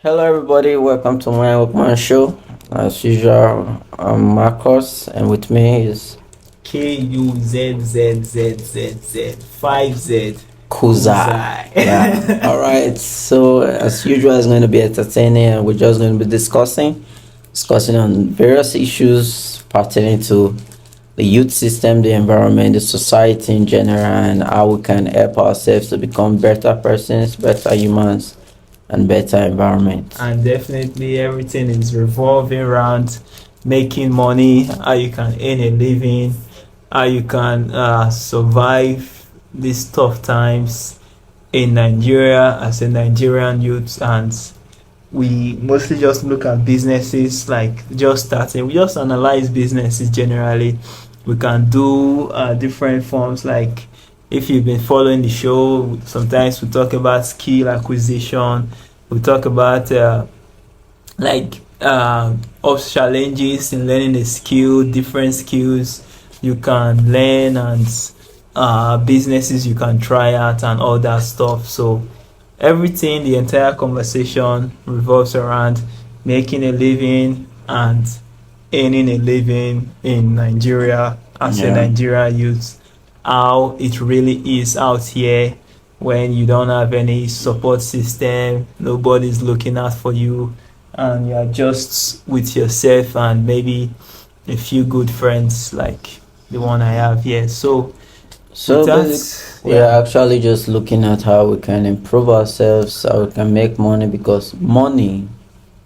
Hello, everybody. Welcome to my Open Show. As usual, I'm Marcos, and with me is KUZZZZZ5Z Kuzai. Yeah. All right. So, as usual, it's going to be entertaining, and we're just going to be discussing on various issues pertaining to the youth system, the environment, the society in general, and how we can help ourselves to become better persons, better humans, and better environment. And definitely everything is revolving around making money, how you can earn a living, how you can survive these tough times in Nigeria as a Nigerian youth. And we mostly just look at businesses like just starting. We just analyze businesses generally. We can do different forms, like if you've been following the show, sometimes we talk about skill acquisition. We talk about of challenges in learning a skill, different skills you can learn, and businesses you can try out and all that stuff. So everything, the entire conversation revolves around making a living and earning a living in Nigeria as a Nigerian youth. How it really is out here when you don't have any support system, nobody's looking out for you, and you're just with yourself and maybe a few good friends like the one I have here. So We're actually just looking at how we can improve ourselves, how we can make money, because money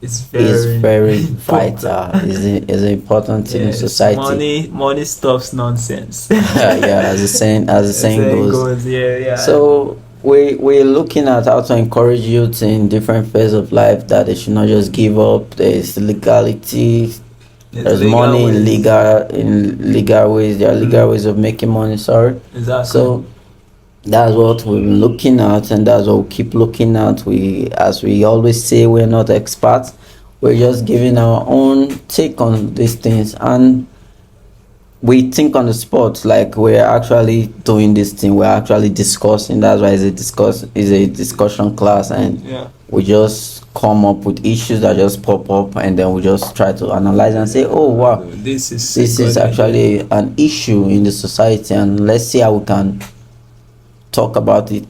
it's is very vital, is an important thing in society. Money stops nonsense. Yeah, as the saying goes. Yeah. So we're looking at how to encourage youth in different phases of life that they should not just give up. There's legality, there's money in legal ways. There are legal ways of making money. Sorry. Exactly. So that's what we've been looking at, and that's what we keep looking at. As we always say, we're not experts. We're just giving our own take on these things, and we think on the spot, like we're actually doing this thing. We're actually discussing. That's why it's a discussion class, and we just come up with issues that just pop up, and then we just try to analyze and say, oh wow, this is actually an issue in the society, and let's see how we can talk about it.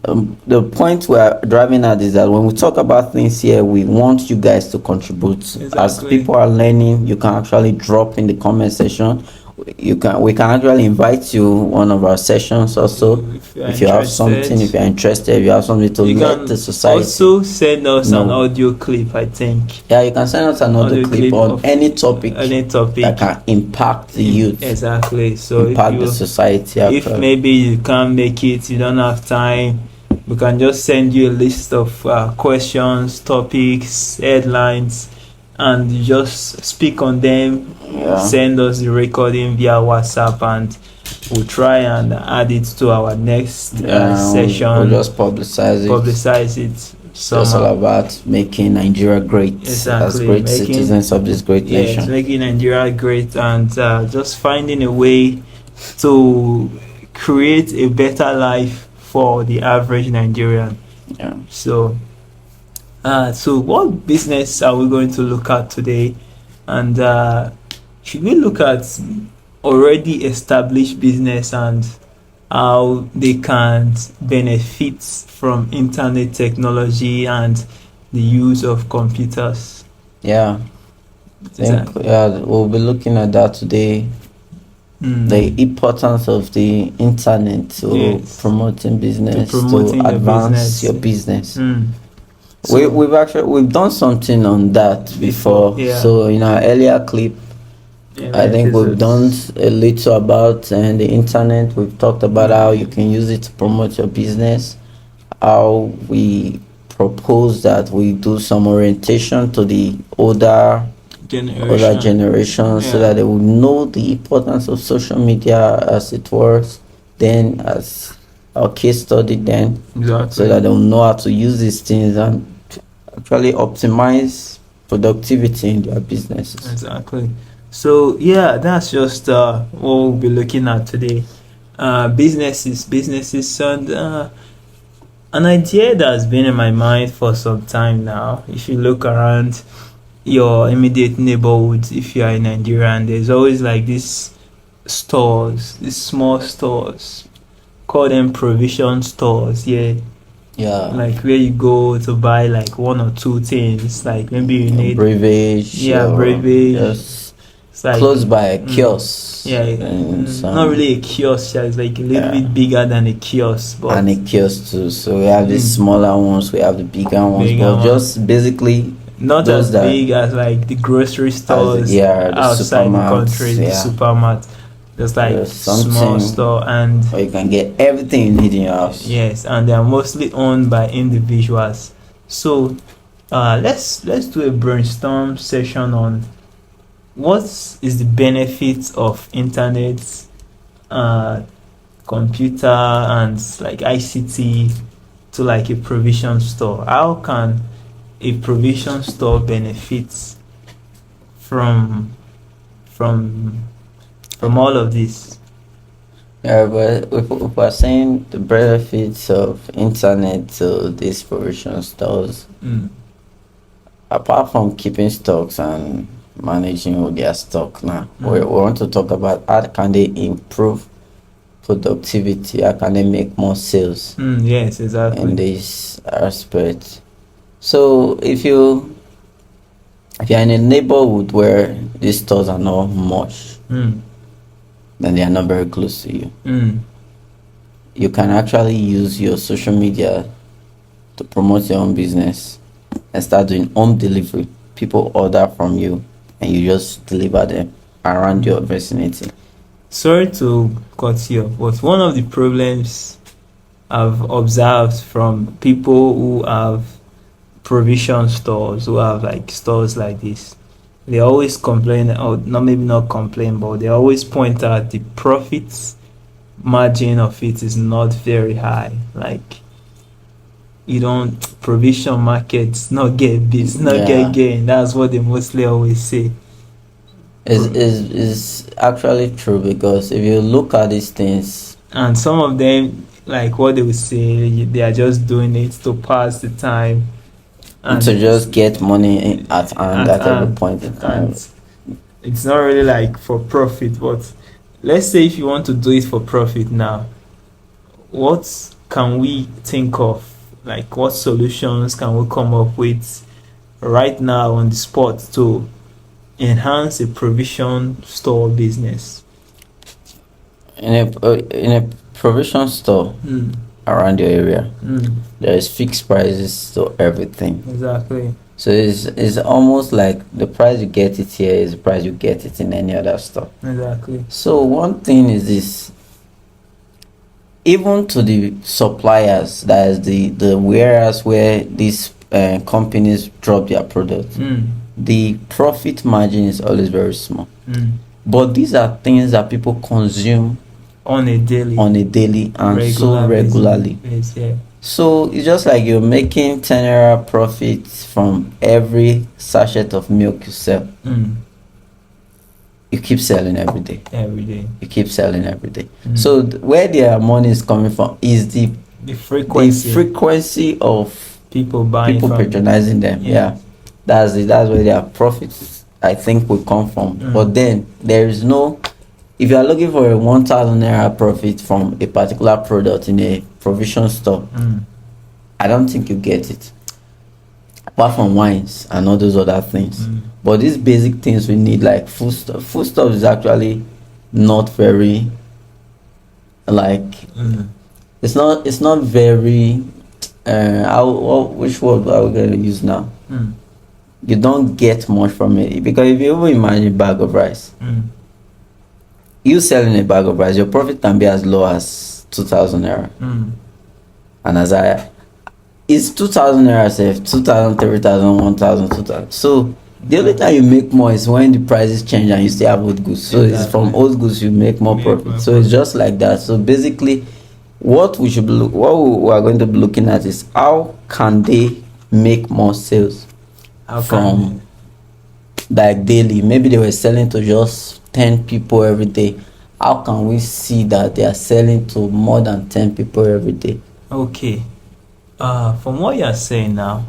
The point we're driving at is that when we talk about things here, we want you guys to contribute. Exactly. As people are learning, you can actually drop in the comment section. We can actually invite you one of our sessions also, if you have something, if you're interested, if you have something to let the society. Also send us an audio clip, I think. Yeah, you can send us an audio clip on any topic that can impact the youth. Exactly. So impact the society. If maybe you can't make it, you don't have time, we can just send you a list of questions, topics, headlines, and you just speak on them. Send us the recording via WhatsApp, and we'll try and add it to our next session. We'll just publicize it. It's all about making Nigeria great, as great citizens of this great nation. Yes, making Nigeria great, and just finding a way to create a better life for the average Nigerian. Yeah. So what business are we going to look at today? And should we look at already established business and how they can benefit from internet technology and the use of computers? Yeah. We'll be looking at that today. The importance of the internet to promoting business, to advance your business. We've done something on that before. So in our earlier clip, I think we've done a little about the internet. We've talked about how you can use it to promote your business, how we propose that we do some orientation to the older generations so that they will know the importance of social media as it was then, as our case study then. Exactly. So that they will know how to use these things and actually optimize productivity in their businesses. Exactly. So that's just what we'll be looking at today. Businesses, and An idea that's been in my mind for some time now. If you look around your immediate neighborhood, if you are in Nigeria, and there's always like these stores, these small stores, call them provision stores. Yeah, like where you go to buy like one or two things, like maybe you need beverage, beverage. It's like close by a kiosk. Not really a kiosk. It's like a little bit bigger than a kiosk, but and a kiosk too. So we have the smaller ones, we have the bigger ones, but just basically not as big as like the grocery stores outside the country, the supermarket. Just like small store, and where you can get everything you need in your house. Yes, and they are mostly owned by individuals. So let's do a brainstorm session on what is the benefits of internet, computer, and like ICT to like a provision store. How can a provision store benefit from all of this? Yeah, but if we're saying the benefits of internet to these provision stores, apart from keeping stocks and managing all their stock now, we want to talk about how can they improve productivity, how can they make more sales. Yes, exactly. In this aspect. So if you're in a neighborhood where these stores are not much, then they are not very close to you. You can actually use your social media to promote your own business and start doing home delivery. People order from you and you just deliver them around your vicinity. Sorry to cut you off, but one of the problems I've observed from people who have provision stores, who have like stores like this, they always complain, or not complain, but they always point out the profits margin of it is not very high. Like, you don't, provision markets not get this, not get gain. That's what they mostly always say. Is actually true, because if you look at these things, and some of them, like what they would say, they are just doing it to pass the time and to just get money at hand at every point in time. It's not really like for profit, but let's say if you want to do it for profit now, what can we think of? Like, what solutions can we come up with right now on the spot to enhance a provision store business? In a provision store around your area, there is fixed prices to everything. Exactly. So it's almost like the price you get it here is the price you get it in any other store. Exactly. So one thing is this: even to the suppliers, that is the warehouse where these companies drop their product, the profit margin is always very small. But these are things that people consume on a daily and so regularly. So it's just like you're making 10 naira profit from every sachet of milk you sell. You keep selling every day. You keep selling every day. So where their money is coming from is the frequency of people buying, people patronizing them. That's where their profits, I think, will come from. But then there is no, if you are looking for a 1,000 naira profit from a particular product in a provision store, I don't think you get it, apart from wines and all those other things. But these basic things we need, like foodstuff is actually not very, like, it's not very, which word are we going to use now? You don't get much from it, because if you even imagine a bag of rice, you selling a bag of rice, your profit can be as low as 2,000 naira, and as I, it's 2,000 naira safe, 2,000, 3,000, 1,000, 2,000. So the only time you make more is when the prices change and you still have old goods. So it's from old goods you make more profit. So it's just like that. So basically, what we are going to be looking at is how can they make more sales from like daily. Maybe they were selling to just 10 people every day. How can we see that they are selling to more than 10 people every day? Okay. From what you're saying now,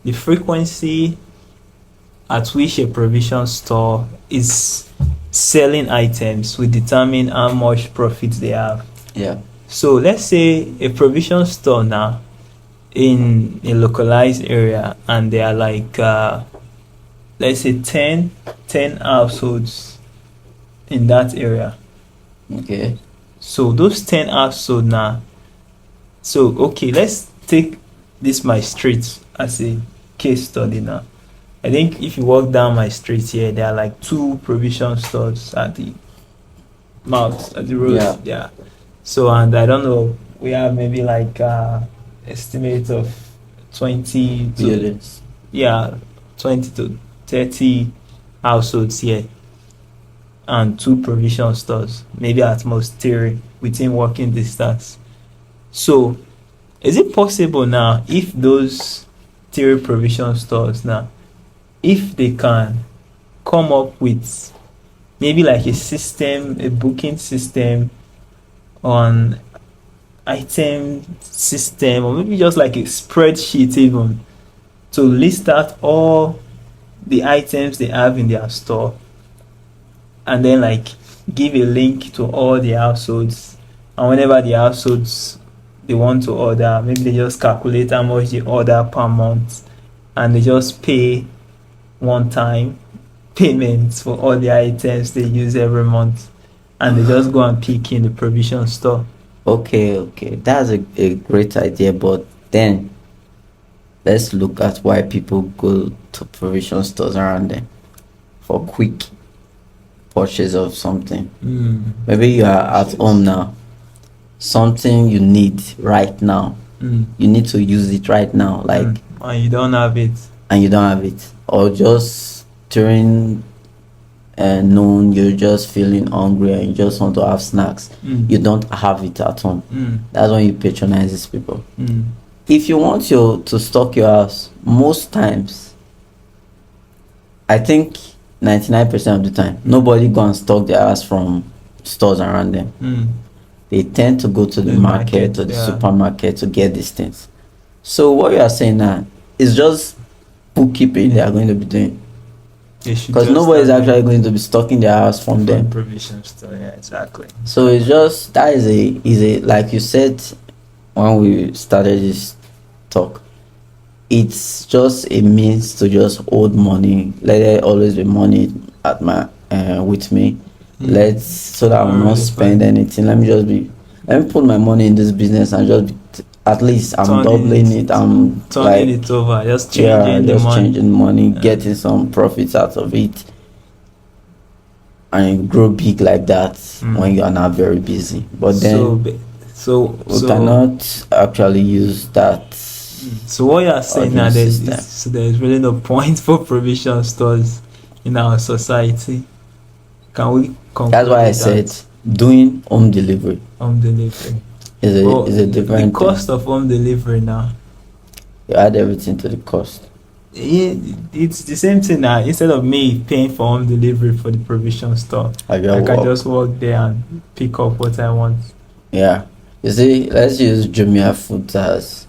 the frequency at which a provision store is selling items will determine how much profit they have. Yeah. So let's say a provision store now in a localized area, and there are like let's say 10 households in that area. Okay. So those 10 households now, so okay, let's take this my street as a case study now. I think if you walk down my street here, there are like two provision stores at the mouth at the road. Yeah. Yeah. So, and I don't know, we have maybe like estimate of 20 to Buildings. yeah 20 to 30 households here, and two provision stores, maybe at most three within walking distance. So is it possible now, if those three provision stores now, if they can come up with maybe like a system, a booking system on item system, or maybe just like a spreadsheet even, to list out all the items they have in their store, and then like give a link to all the households, and whenever the households they want to order, maybe they just calculate how much they order per month, and they just pay one time payments for all the items they use every month, and they just go and pick in the provision store. Okay. That's a great idea, but then let's look at why people go to provision stores around them for quick purchase of something. Maybe you are at home now, something you need right now. You need to use it right now, like, And you don't have it. and you don't have it, or just during noon you're just feeling hungry and you just want to have snacks. You don't have it at home. That's when you patronize these people. If you want to stock your house, most times, I think 99% of the time, nobody go and stock their house from stores around them. They tend to go to the market or the supermarket to get these things. So what you are saying now is just bookkeeping they are going to be doing, because nobody is actually going to be stocking their house from them. Provision store, yeah, exactly. So it's just, that is a like you said when we started this talk, it's just a means to just hold money. Let there always be money at my with me. Let's, so that I will not spend anything. Let me put my money in this business and just at least I'm doubling it. I'm turning it over, just changing the money. Changing money, getting some profits out of it, and grow big like that when you are not very busy. But then we cannot actually use that. So what you are saying now, there's really no point for provision stores in our society. Can we conclude? That's why I said doing home delivery. Home delivery is a different the cost of home delivery now. You add everything to the cost. Yeah, it's the same thing now. Instead of me paying for home delivery for the provision store, I can just walk there and pick up what I want. Yeah. You see, let's use Jumia Food as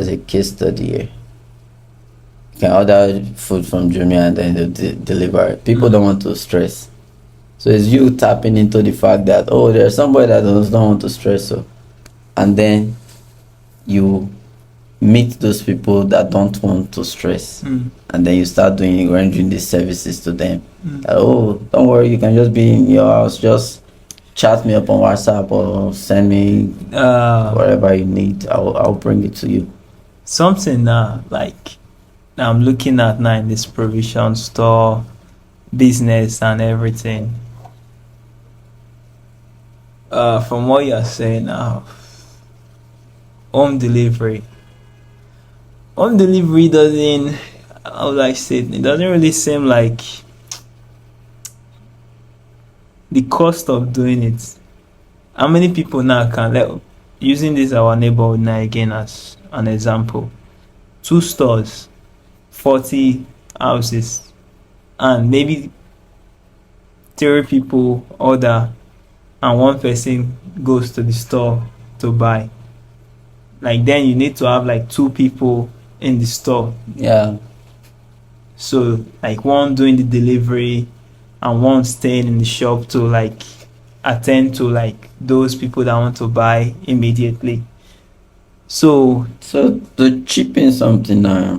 a case study here. You can order food from Jumia and then they'll deliver it. People don't want to stress. So it's you tapping into the fact that, there's somebody that don't want to stress. So, and then you meet those people that don't want to stress. And then you start rendering these services to them. Don't worry, you can just be in your house. Just chat me up on WhatsApp or send me whatever you need. I'll bring it to you. Something like I'm looking at now in this provision store business and everything. From what you're saying now, home delivery doesn't, how would I say it doesn't really seem like the cost of doing it. How many people now can, using this our neighborhood now again as an example, 2 stores, 40 houses, and maybe 3 people order and 1 person goes to the store to buy. like then you need to have like 2 people in the store. Yeah. So like one doing the delivery and one staying in the shop to like attend to like those people that want to buy immediately. So So to chip in something now,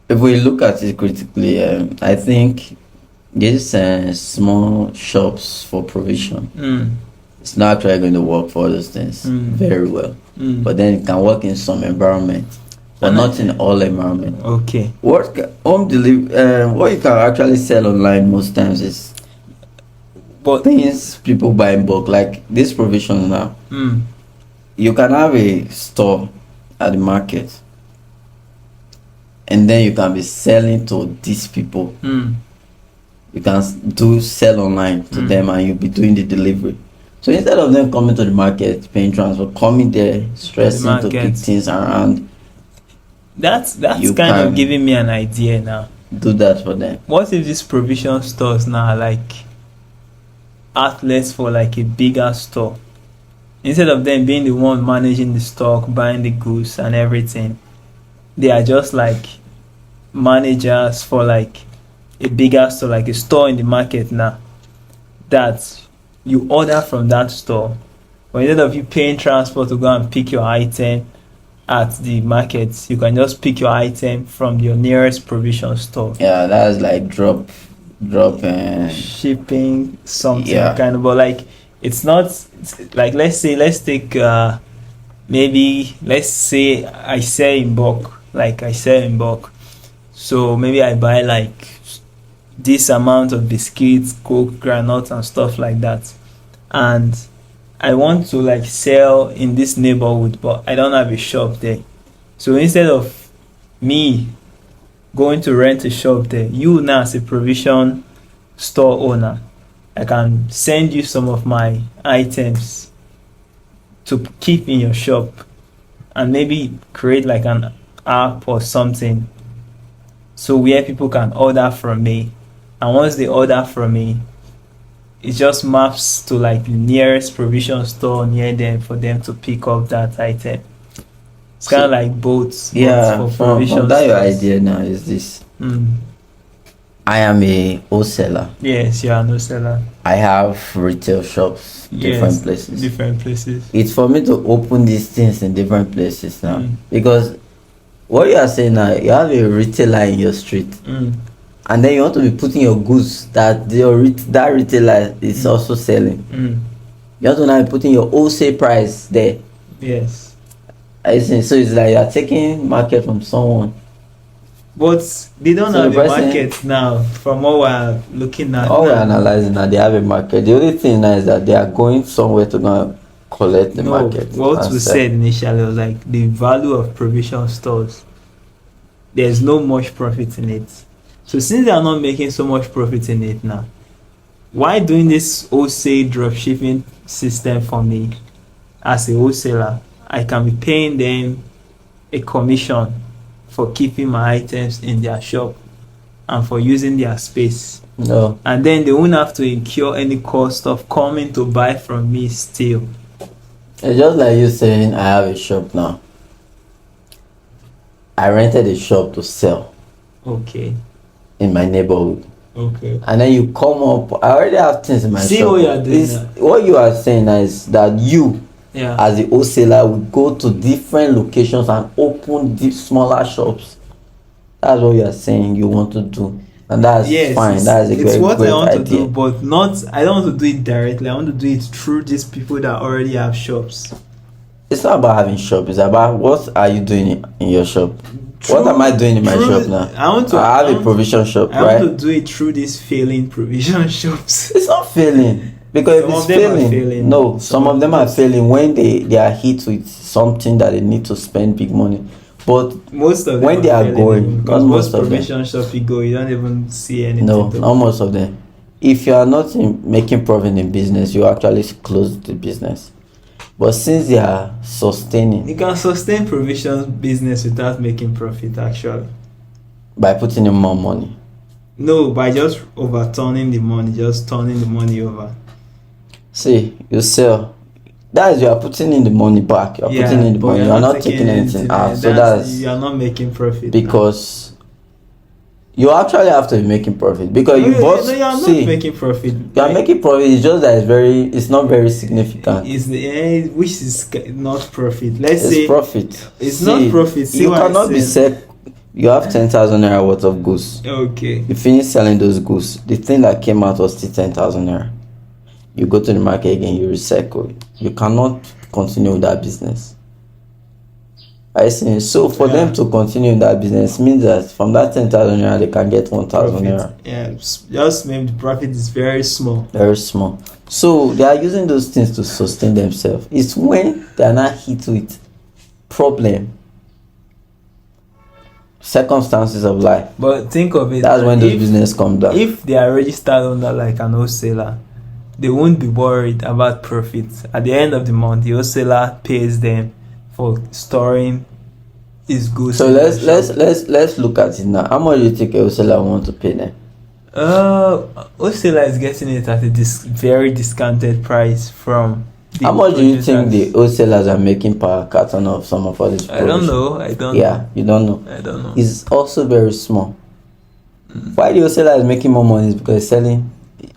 if we look at it critically, I think these small shops for provision, it's not actually going to work for those things very well. But then it can work in some environment, but not in all environment. Okay. What home delivery? What you can actually sell online most times is things people buy in bulk, like this provision now. You can have a store at the market, and then you can be selling to these people. You can sell online to them, and you'll be doing the delivery. So instead of them coming to the market, paying transport, coming there, stressing to pick things around, that's kind of giving me an idea now. Do that for them. What if these provision stores now are like outlets for like a bigger store? Instead of them being the one managing the stock, buying the goods and everything, they are just like managers for like a bigger store, like a store in the market now, that you order from that store. But instead of you paying transport to go and pick your item at the market, you can just pick your item from your nearest provision store. Yeah, that's like drop and shipping something kind of, but like it's not like, let's say I sell in bulk. So maybe I buy like this amount of biscuits, Coke, granules and stuff like that, and I want to like sell in this neighborhood, but I don't have a shop there. So instead of me going to rent a shop there, you now as a provision store owner, I can send you some of my items to keep in your shop, and maybe create like an app or something, so where people can order from me, and once they order from me, it just maps to like the nearest provision store near them for them to pick up that item. It's kind of like boats. Yeah, from that your idea now is this. I am a wholesaler. Yes, you are a wholesaler. I have retail shops, different places. It's for me to open these things in different places now. Because what you are saying now, you have a retailer in your street. And then you want to be putting your goods that that retailer is also selling. You want to now be putting your wholesale price there. Yes. I see. So it's like you are taking market from someone. But they don't have a market now, from what we're looking at. All we're analyzing now, they have a market. The only thing now is that they are going somewhere to go and collect the market. What we said initially was like the value of provision stores. There's no much profit in it. So since they are not making so much profit in it now, why doing this wholesale dropshipping system for me as a wholesaler? I can be paying them a commission for keeping my items in their shop and for using their space. No. And then they won't have to incur any cost of coming to buy from me still. It's just like you saying, I have a shop now. I rented a shop to sell. Okay. In my neighborhood. Okay. And then you come up, I already have things in my shop. What you are doing now. What you are saying is that you, yeah, as a wholesaler, would go to different locations and open deep smaller shops. That's what you are saying you want to do, and that's fine. That's a great idea. It's what I want to do, but not. I don't want to do it directly. I want to do it through these people that already have shops. It's not about having shop. It's about what are you doing in your shop. What am I doing in my shop now? I have a provision shop, right? I want to do it through these failing provision shops. It's not failing. Because if it's failing, no, some of them are failing when they are hit with something that they need to spend big money. But most of them when they are going, because most provision shop you go, you don't even see anything. No, not most of them. If you are not making profit in business, you actually close the business. But since they are sustaining, you can sustain provision business without making profit actually. By putting in more money. No, by just overturning the money, just turning the money over. See, you sell. That is, you are putting in the money back. You are putting in the but money. you're You are not taking anything out. So that's you are not making profit because you actually have to be making profit because now. you bought. No, you are not See, making profit. you are making profit. It's just that it's not very significant. Which is not profit. Let's It's say profit. it's See, not profit. See you what I cannot be said? you have 10,000 naira worth of goods. Okay. You finish selling those goods. The thing that came out was still 10,000 naira. You go to the market again, you recycle. You cannot continue with that business. I see. So for them to continue that business means that from that 10,000 naira they can get 1,000 naira. Yeah, just maybe the profit is very small. Very small. So they are using those things to sustain themselves. It's when they are not hit with problem, circumstances of life. But think of it. That's when those business come down. If they are registered under like an wholesaler, they won't be worried about profits. At the end of the month, the wholesaler pays them for storing his goods. So let's look at it now. How much do you think a wholesaler want to pay them? Wholesaler is getting it at a very discounted price from the How much do you think producers. the wholesalers are making per carton of some of all these I don't know. Yeah, you don't know. I don't know. It's also very small. Why the wholesaler is making more money is because he's selling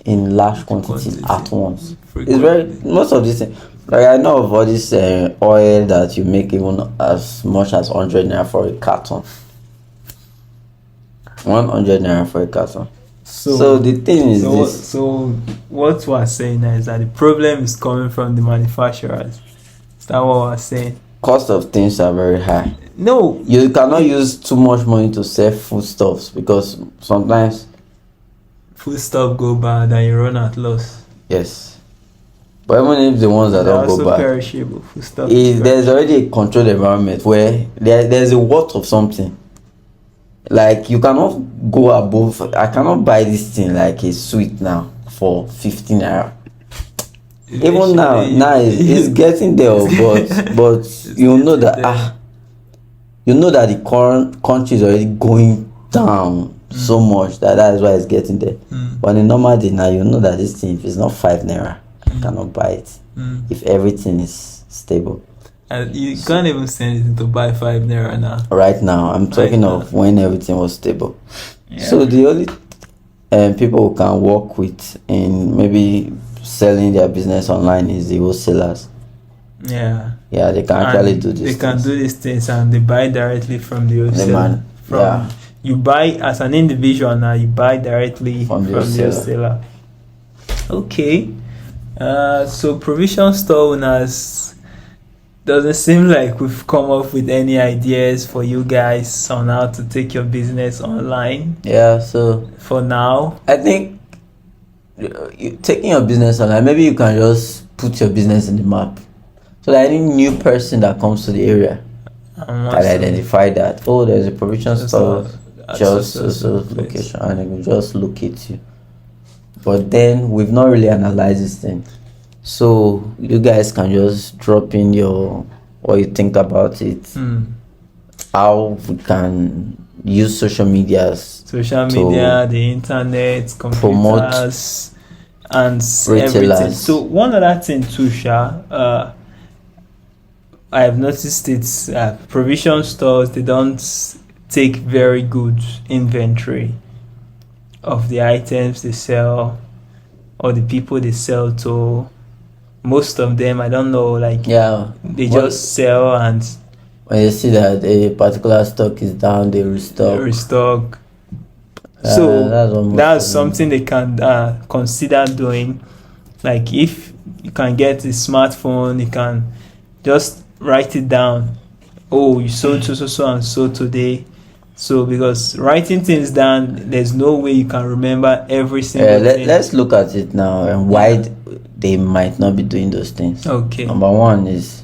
in large quantities at once. It's very most of these things. Like I know of all this oil that you make even as much as 100 naira for a carton. 100 naira for a carton. So the thing is this. So what we're saying now is that the problem is coming from the manufacturers. Is that what we're saying? Cost of things are very high. No. You cannot use too much money to sell foodstuffs because sometimes foodstuff go bad and you run at loss. Yes. But even if the ones that don't go bad, perishable foodstuff. There's already a controlled environment where there's a worth of something. Like you cannot go above. I cannot buy this thing like a sweet now for 15 naira. Even now it's getting there, but you know that you know that the current country is already going down so much that is why it's getting there. But in a normal day now, you know that this thing, if it's not 5 naira, you cannot buy it. If everything is stable. And you can't even send it to buy 5 naira now. Right now, I'm talking of when everything was stable. Yeah. So the only people who can work with in maybe selling their business online is the wholesalers. Yeah. Yeah, they can actually do this. They can do these things and they buy directly from the wholesaler. You buy as an individual now. You buy directly from the wholesaler. Okay. So provision store owners. Doesn't seem like we've come up with any ideas for you guys on how to take your business online. Yeah, so for now, I think taking your business online, maybe you can just put your business in the map. So that any new person that comes to the area can identify that, oh, there's a provision store just location, and they can just locate you. But then we've not really analyzed this thing. So you guys can just drop in what you think about it. How we can use social media, the internet, computers, and everything. So one other thing too, I have noticed it's provision stores, they don't take very good inventory of the items they sell or the people they sell to. Most of them, I don't know, they just sell, and when you see that a particular stock is down, they restock. So that's something they can consider doing. Like if you can get a smartphone, you can just write it down. Oh, you sold so and so today. So because writing things down, there's no way you can remember every single thing. Let's look at it now and why they might not be doing those things. Okay. Number one is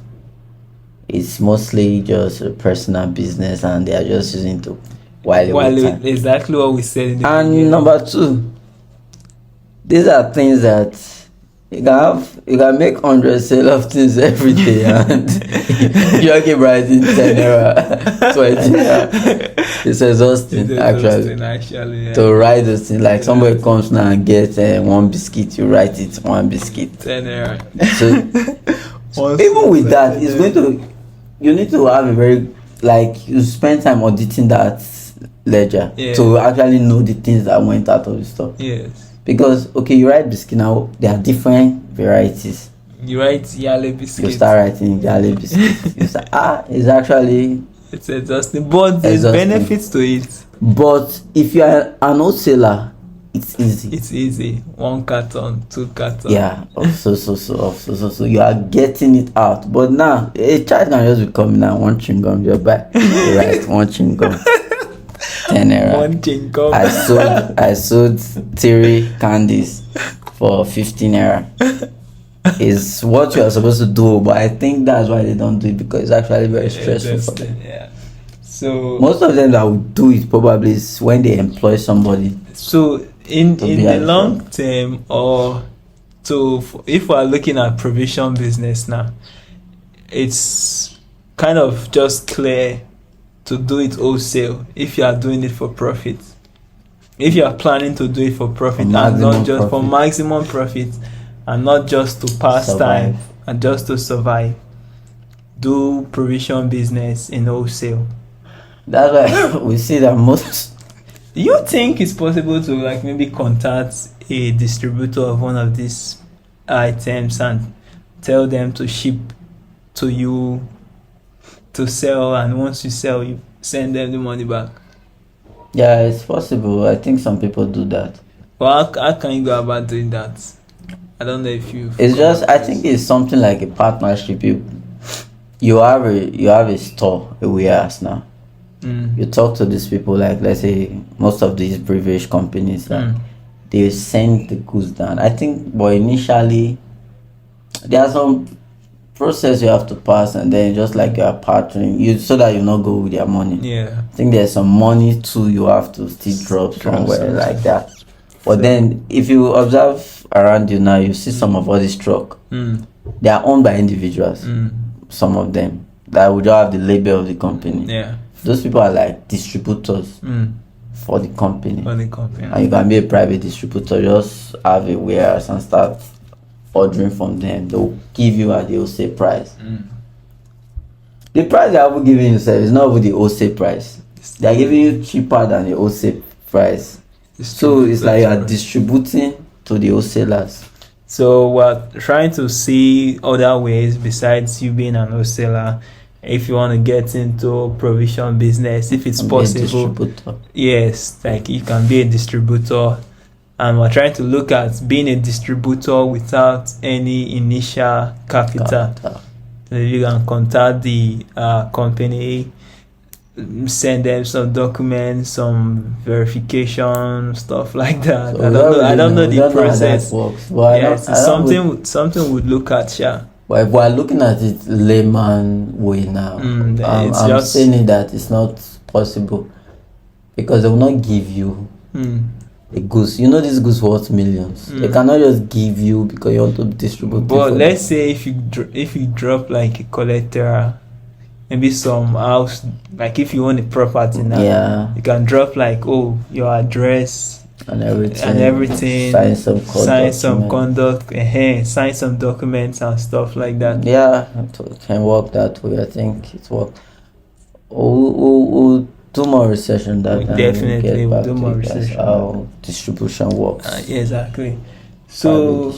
it's mostly just a personal business and they are just using to while time. Exactly what we said in the beginning. Number two, these are things that you can make 100 sale of things every day and you keep writing 10 naira, 20 naira. It's exhausting actually to write those things. Like somebody comes now and gets one biscuit, you write it 1 biscuit. 10 naira. So Even with that, it's going to, you need to have a very, like, you spend time auditing that ledger to actually know the things that went out of the store. Yes. Because okay, you write biscuit now, there are different varieties. You write yellow biscuit. You start writing yellow biscuit. You say, it's actually, it's exhausting, but there's benefits to it. But if you are an wholesaler, it's easy. It's easy. 1 carton, 2 carton. Yeah. So you are getting it out. But now a child can just be coming now, 1 chewing gum, you buy. Right, 1 chewing gum. 10 naira. 1 chewing gum. I sold 3 candies for 15 naira. Is what you are supposed to do, but I think that's why they don't do it, because it's actually very stressful for them. Yeah. So most of them that would do it probably is when they employ somebody. So in the long term, or if we are looking at provision business now, it's kind of just clear to do it wholesale if you are doing it for profit. If you are planning to do it for profit and not just for maximum profit, and not just to pass time and just to survive, do provision business in wholesale. That's why we see that most. Do you think it's possible to like maybe contact a distributor of one of these items and tell them to ship to you to sell, and once you sell, you send them the money back? Yeah, it's possible. I think some people do that. Well, how can you go about doing that? I don't know if you. It's just, I think it's something like a partnership. You have a store, a warehouse now. You talk to these people, like let's say most of these beverage companies, they send the goods down. I think, but initially there's some process you have to pass, and then just like you are partnering you, so that you not go with their money. Yeah, I think there's some money too you have to still drop somewhere like that. But then if you observe around you now, you see some of all these truck, they are owned by individuals. Some of them that would just have the label of the company. Yeah, those people are like distributors for the company. And you can be a private distributor, just have a warehouse and start ordering from them. They'll give you at the wholesale price. The price they are giving you is not even the wholesale price. They are giving you cheaper than the wholesale price. So it's like you are distributing to the wholesalers. So we're trying to see other ways besides you being an wholesaler. If you want to get into provision business, if it's possible, yes, like you can be a distributor. And we're trying to look at being a distributor without any initial capital. So you can contact the company, send them some documents, some verification, stuff like that. So I don't know the process. Yes, something we'd look at, yeah. But if we're looking at it layman way now, I'm saying that it's not possible, because they will not give you a goose. You know, these goose worth millions. They cannot just give you because you want to distribute. But let's say if you drop like a collateral, maybe some house, like if you own a property now, you can drop like your address and everything, sign some documents and stuff like that. Yeah, it can work that way. I think it's work. We'll do more research on that. Definitely, we'll do more research how distribution works. Exactly. So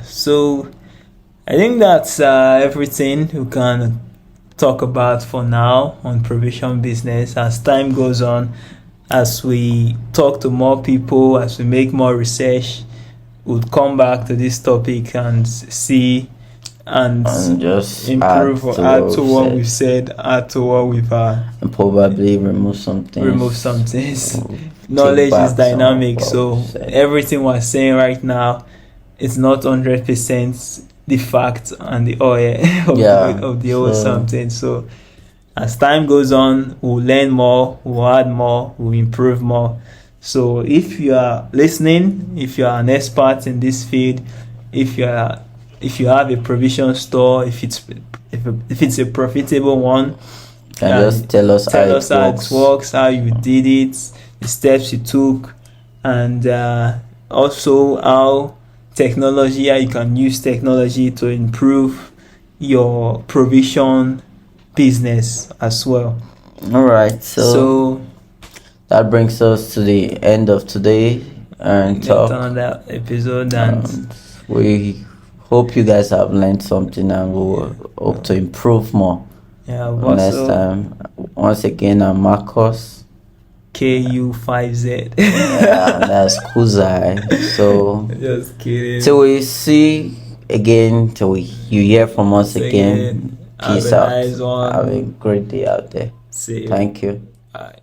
so I think that's everything we can talk about for now on provision business. As time goes on, as we talk to more people, as we make more research, we'll come back to this topic and see and just improve or add to what we've said, add to what we've and probably remove some things. Knowledge is dynamic, so everything we're saying right now is not 100% the fact and the oil of the whole something. So as time goes on, we'll learn more, we'll add more, we'll improve more. So if you are listening, if you are an expert in this field, if you have a provision store, if it's a profitable one, just tell us how it works, how you did it, the steps you took, and also how you can use technology to improve your provision business as well. All right, So that brings us to the end of today and get talk. another episode, and We hope you guys have learned something, and we will hope to improve more yeah, next also time. Once again, I'm Marcos. KU5Z. Yeah, that's Kuzai. So Just kidding. till we see again, you hear from us again. Have Peace a out. nice one. Have a great day out there. See you. Thank you. Bye.